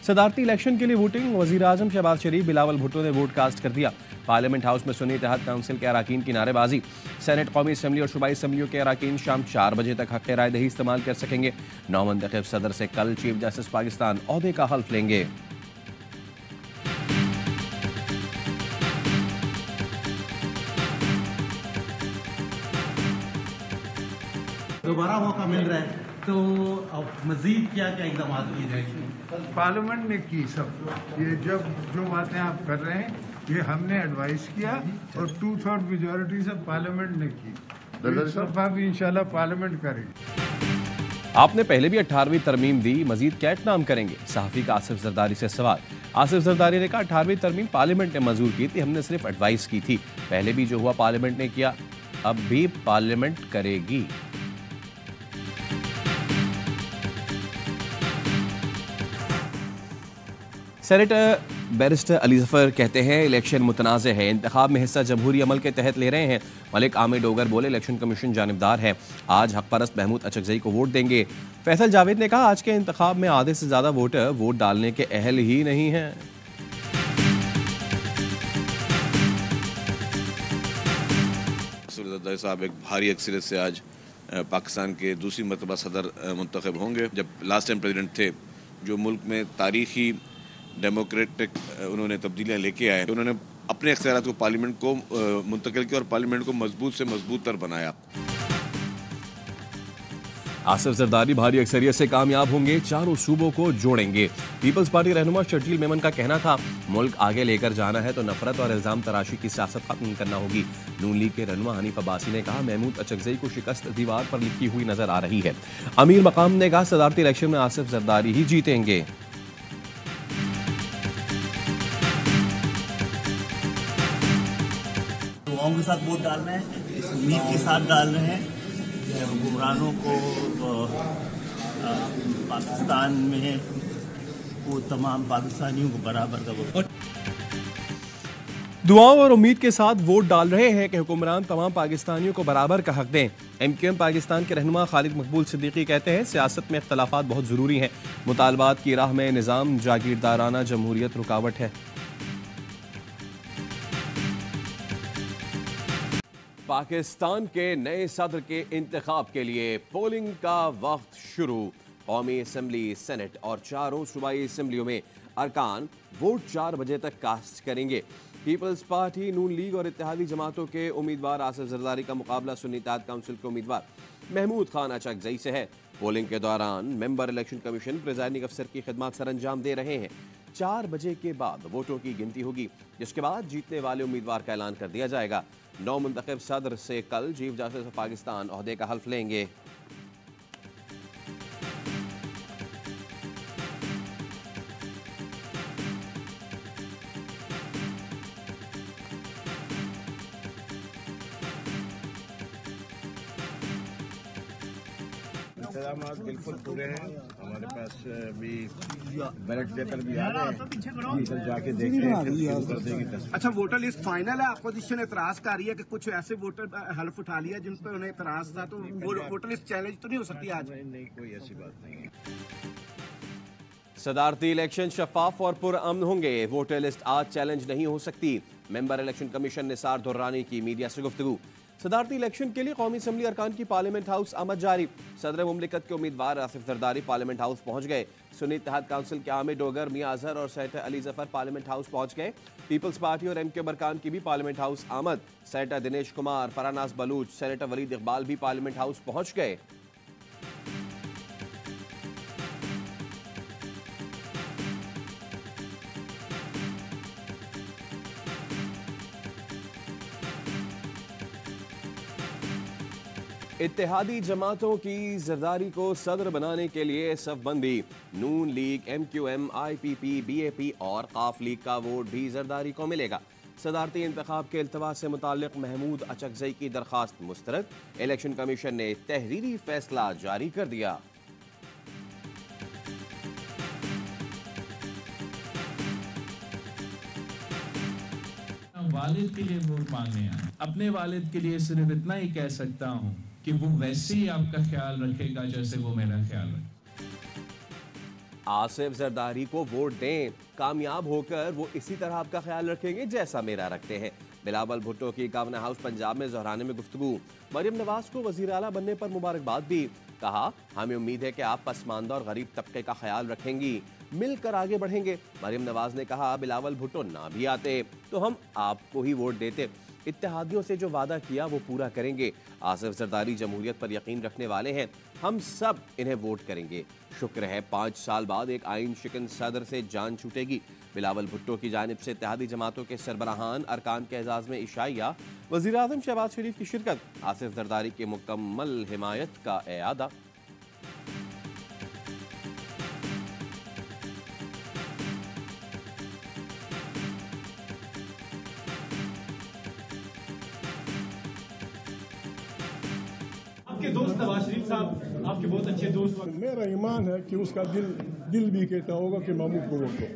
सदारती election के लिए voting, वजीर आजम शहबाज शरीफ, बिलावल भुट्टो ने वोट कास्ट कर दिया। पार्लियामेंट हाउस में सुन्नी इत्तेहाद काउंसिल के अराकीन की नारेबाजी। सेनेट, कौमी असम्बली और सूबाई असम्बलियों के अराकीन शाम 4 बजे तक हक़ राय दही इस्तेमाल कर सकेंगे। नौमंतखब सदर से कल चीफ जस्टिस पाकिस्तान ओहदे का हल्फ लेंगे। दोबारा मौका मिल रहा है तो अब मजीद क्या क्या इकदाम किए जाएंगे? पार्लियामेंट ने की सब, ये जो बातें आप कर रहे हैं ये हमने एडवाइस किया और 2/3 मेजोरिटी से पार्लियामेंट ने की। इस दफा भी इंशाल्लाह पार्लियामेंट करेगी। आपने पहले भी 18वीं तरमीम दी, मजीद कैट नाम करेंगे? सहाफी का आसिफ जरदारी से सवाल। आसिफ जरदारी ने कहा 18वीं तरमीम पार्लियामेंट ने मंजूर की थी, हमने सिर्फ एडवाइस की थी। पहले भी जो हुआ पार्लियामेंट ने किया, अब भी पार्लियामेंट करेगी। सेनेटर बैरिस्टर अली जफर कहते हैं इलेक्शन मुतनाज़ है, इंतखाब में हिस्सा जमहूरी अमल के तहत ले रहे हैं। मलिक आमिर डोगर बोले इलेक्शन कमीशन जानिबदार है, आज हक परस्त महमूद अचकजई को वोट देंगे। फैसल जावेद ने कहा आज के इंतखाब में आधे से ज़्यादा वोटर वोट डालने के अहल ही नहीं हैं। साहब एक भारी अक्सरियत से आज पाकिस्तान के दूसरी मरतबा सदर मुंतखब होंगे। जब लास्ट टाइम प्रेसिडेंट थे, जो मुल्क में तारीखी डेमोक्रेटिक उन्होंने तब्दीलियाँ लेके आए, उन्होंने अपने इख्तियारात को पार्लियामेंट को मुंतकिल किया और पार्लियामेंट को मजबूत से मजबूत तर बनाया। आसिफ जरदारी भारी अक्सरियत से कामयाब होंगे, चारों सूबों को जोड़ेंगे। पीपल्स पार्टी रहनुमा शर्जील मेमन का कहना था मुल्क आगे लेकर जाना है तो नफरत और इल्जाम तराशी की सियासत खत्म करना होगी। नून लीग के रहनुमा हनीफ अब्बासी ने कहा महमूद अचकजई को शिकस्त दीवार पर लिखी हुई नजर आ रही है। अमीर मकाम ने कहा सदारती इलेक्शन में आसिफ जरदारी ही जीतेंगे। दुआओं के साथ वोट डाल रहे हैं, इस उम्मीद के साथ डाल रहे हैं हुक्मरानों को पाकिस्तान में वो तमाम पाकिस्तानियों को बराबर का वोट। दुआओं और उम्मीद के साथ वोट डाल रहे हैं कि हुक्मरान तमाम पाकिस्तानियों को बराबर का हक दें। MQM पाकिस्तान के रहनुमा खालिद मकबूल सिद्दीकी कहते हैं सियासत में इख्तलाफात बहुत ज़रूरी हैं, मुतालबात की राह में निज़ाम जागीरदाराना जमहूरियत रुकावट है। पाकिस्तान के नए सदर के इंतखाब के लिए पोलिंग का वक्त शुरू। कौमी असम्बली, सेनेट और चारों सूबाई असम्बलियों में अरकान वोट 4 बजे तक कास्ट करेंगे। पीपल्स पार्टी, नून लीग और इत्तेहादी जमातों के उम्मीदवार आसिफ जरदारी का मुकाबला सुन्नी इत्तेहाद काउंसिल के उम्मीदवार महमूद खान अचकजई से है। पोलिंग के दौरान मेंबर इलेक्शन कमीशन प्रिजाइडिंग अफसर की खिदमत सर अंजाम दे रहे हैं। 4 बजे के बाद वोटों की गिनती होगी, जिसके बाद जीतने वाले उम्मीदवार का ऐलान कर दिया जाएगा। नौमंतखब सदर से कल चीफ जस्टिस ऑफ पाकिस्तान ओहदे का हल्फ लेंगे। इंतजाम बिल्कुल पूरे हैं, हमारे पास भी बैलेट पेपर भी आ रहे हैं, जाके देखते हैं। अच्छा, वोटर लिस्ट फाइनल है? अपोजिशन एतराज कर रही है कि कुछ ऐसे वोटर हल्फ उठा लिया जिन पर उन्हें एतराज था, तो वोटर लिस्ट चैलेंज तो नहीं हो सकती आज? नहीं, कोई ऐसी बात नहीं है। सदारती इलेक्शन शफाफ और पुरअमन होंगे, वोटर लिस्ट आज चैलेंज नहीं हो सकती। Member election commission Nisar Durrani की मीडिया से गुफ्तगू। सदारती इलेक्शन के लिए कौमी असम्बली अरकान की पार्लियामेंट हाउस आमद जारी। सदर मुमलिकत के उम्मीदवार आसिफ जरदारी पार्लियामेंट हाउस पहुंच गए। सुन्नी इत्तेहाद काउंसिल के आमिर डोगर, मियां अजहर और senator Ali Zafar parliament house पहुंच गए। पीपल्स पार्टी और MQM अरकान की भी पार्लियामेंट हाउस आमद। सेनेटर दिनेश कुमार, फरानास बलूच, सेनेटर वलीद इकबाल भी पार्लियामेंट हाउस पहुंच गए। इत्तेहादी जमातों की जरदारी को सदर बनाने के लिए सफबंदी। नून लीग, MQM, IPP, BAP और काफ लीग का वोट भी जरदारी को मिलेगा। सदारती इंतखाब के इल्तवा से मुताल्लिक महमूद अचकजई की दरखास्त मुस्तरद। इलेक्शन कमीशन ने तहरीरी फैसला जारी कर दिया। वालिद के लिए वोट मांगने आए, अपने वालिद के लिए सिर्फ इतना ही कह सकता हूँ कि वो वैसे ही आपका ख्याल रखेगा जैसे वो मेरा ख्याल रखे। आसिफ जरदारी को वोट दें, कामयाब होकर वो इसी तरह आपका ख्याल रखेंगे जैसा मेरा रखते हैं। बिलावल भुट्टो की गवर्नर हाउस पंजाब में जहराने में गुफ्तगू। मरियम नवाज को वजीर आला बनने पर मुबारकबाद भी। कहा, हमें उम्मीद है कि आप पसमानदा और गरीब तबके का ख्याल रखेंगी, मिलकर आगे बढ़ेंगे। मरियम नवाज ने कहा, बिलावल भुट्टो ना भी आते तो हम आपको ही वोट देते। इत्तेहादियों से जो वादा किया वो पूरा करेंगे। आसिफ जरदारी जमहूरियत पर यकीन रखने वाले हैं, हम सब इन्हें वोट करेंगे। शुक्र है 5 साल बाद एक आइन शिकन सदर से जान छूटेगी। बिलावल भुट्टो की जानिब से इत्तेहादी जमातों के सरबराहान अरकान के एजाज में इशाइया, वज़ीर आज़म शहबाज शरीफ की शिरकत, आसिफ जरदारी की मुकम्मल हिमायत का एआदा। आपके दोस्त नवाज शरीफ साहब आपके बहुत अच्छे दोस्त। मेरा ईमान है कि उसका दिल भी कहता होगा कि महमूद को वोट दो।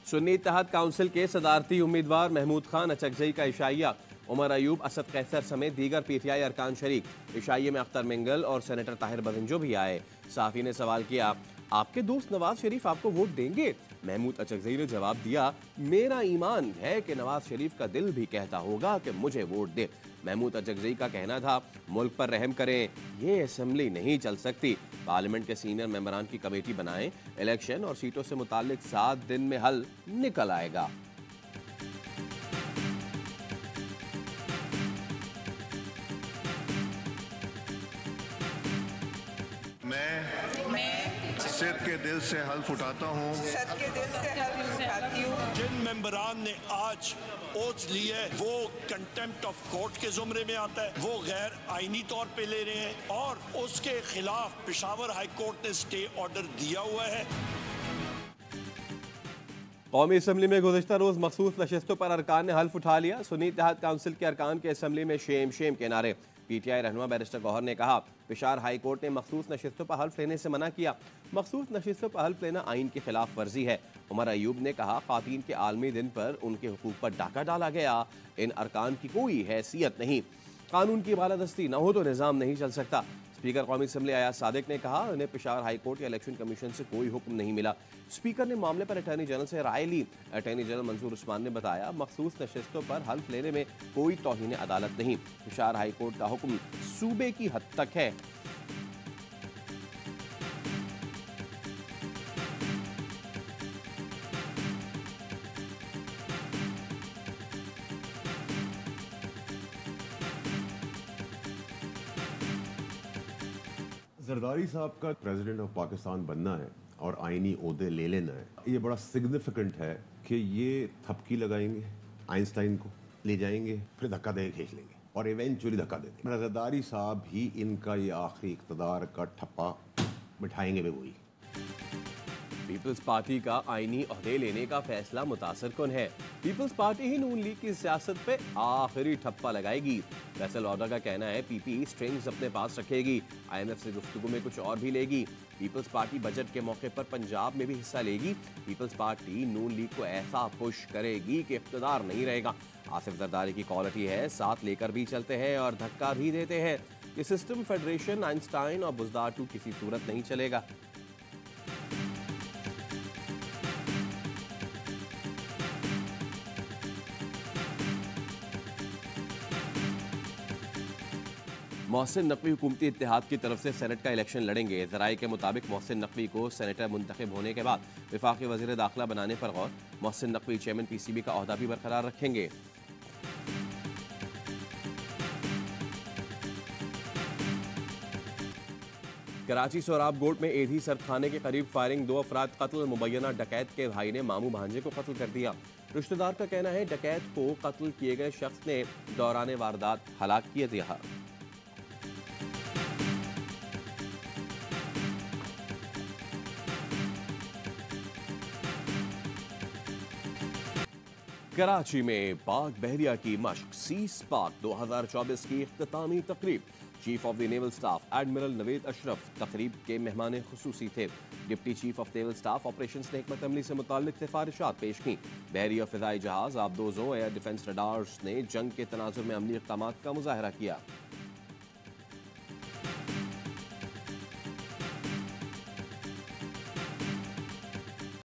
सुन्नी इत्तेहाद काउंसिल के सदारती उम्मीदवार महमूद खान अचकजई का इशाइया। उमर अयूब, असद कैसर समेत दीगर पीटीआई अरकान शरीक। इशाइये में अख्तर मिंगल और सेनेटर ताहिर बदंजो भी आए। साफी ने सवाल किया, आपके दोस्त नवाज शरीफ आपको वोट देंगे? महमूद अचकजई ने जवाब दिया, मेरा ईमान है कि नवाज शरीफ का दिल भी कहता होगा कि मुझे वोट दे। महमूद अचकजई का कहना था, मुल्क पर रहम करें, ये असेंबली नहीं चल सकती। पार्लियामेंट के सीनियर मेंबरान की कमेटी बनाएं, इलेक्शन और सीटों से मुताल्लिक 7 दिन में हल निकल आएगा। सद के दिल से हल्फ उठाता हूँ, जिन मेंबरान ने आज ओथ ली है वो कंटेम्प्ट ऑफ कोर्ट के जुमरे में आता है, वो गैर आईनी तौर पे ले रहे हैं और उसके खिलाफ पेशावर हाई कोर्ट ने स्टे ऑर्डर दिया हुआ है। कौमी असम्बली में गुज़िश्ता रोज़ मखसूस नशस्तों पर अरकान ने हल्फ उठा लिया। सुन्नी इत्तेहाद काउंसिल के अरकान के असम्बली में शेम शेम के नारे। पीटीआई रहनुमा बैरिस्टर गौहर ने कहा, पेशावर हाई कोर्ट ने मखसूस नशस्तों पर हल्फ लेने से मना किया। मखसूस नशस्तों पर हल्फ लेना आइन की खिलाफ वर्जी है। उमर अयूब ने कहा, ख़वातीन के आलमी दिन पर उनके हुकूक पर डाका डाला गया। इन अरकान की कोई हैसियत नहीं। कानून की बालादस्ती न हो तो निज़ाम नहीं चल सकता। स्पीकर कौमी असम्बली अयाज सादिक ने कहा, उन्हें पेशावर हाई कोर्ट या इलेक्शन कमीशन से कोई हुक्म नहीं मिला। स्पीकर ने मामले पर अटॉर्नी जनरल से राय ली। अटॉर्नी जनरल मंसूर उस्मान ने बताया, मखसूस नशस्तों पर हल्फ लेने में कोई तौहीन अदालत नहीं। पेशावर हाई कोर्ट का हुक्म सूबे की हद तक है। जरदारी साहब का प्रेसिडेंट ऑफ पाकिस्तान बनना है और आईनी ओहदे ले लेना है, ये बड़ा सिग्निफिकेंट है कि ये थपकी लगाएंगे, आइंस्टाइन को ले जाएंगे, फिर धक्का दे खींच लेंगे और इवेंचुअली धक्का दे देंगे। जरदारी साहब ही इनका ये आखिरी इक़्तिदार का ठप्पा बिठाएंगे भी वही। पीपल्स पार्टी का आईनी ओहदे लेने का फैसला मुतासर कुन है। पीपल्स पार्टी ही नून लीग की सियासत पे आखिरी ठप्पा लगाएगी। फैसल ऑर्डर का कहना है, पीपी स्ट्रिंग्स अपने पास रखेगी, IMF से गुफ्तगू में कुछ और भी लेगी। पीपल्स पार्टी बजट के मौके पर पंजाब में भी हिस्सा लेगी। पीपल्स पार्टी नून लीग को ऐसा पुश करेगी कि इख्तिदार नहीं रहेगा। आसिफ जरदारी की क्वालिटी है, साथ लेकर भी चलते हैं और धक्का भी देते हैं। ये सिस्टम फेडरेशन, आइंस्टाइन और बुज़दार 2 किसी सूरत नहीं चलेगा। मोहसिन नकवी हुकूमती इत्तेहाद की तरफ से सेनेट का इलेक्शन लड़ेंगे। ज़राए के मुताबिक मोहसिन नकवी को सेनेटर मुंतखब होने के बाद वफाकी वज़ीर दाखिला बनाने पर गौर। मोहसिन नकवी चेयरमैन PCB का ओहदा भी बरकरार रखेंगे। कराची सोराब गोट में एधी सरखाने के करीब फायरिंग, 2 अफराद कत्ल। मुबैना डकैत के भाई ने मामू भांजे को कत्ल कर दिया। रिश्तेदार का कहना है, डकैत को कत्ल किए गए शख्स ने दौरान वारदात हलाक किया दिया। कराची में पाक बहरिया की मश्क सीज पाक 2024 की इख्तितामी तकरीब। Chief of the naval staff admiral Naved Ashraf तकरीब के मेहमान खुसूसी थे। Deputy chief of naval staff operations ने हिकमत अमली से मुताल्लिक सिफारिशात पेश की। बहरी और फ़िज़ाई जहाज़, आबदोज़ों, एयर डिफेंस रडार्स ने जंग के तनाजुर में अमली इक़दामात का मुज़ाहरा किया।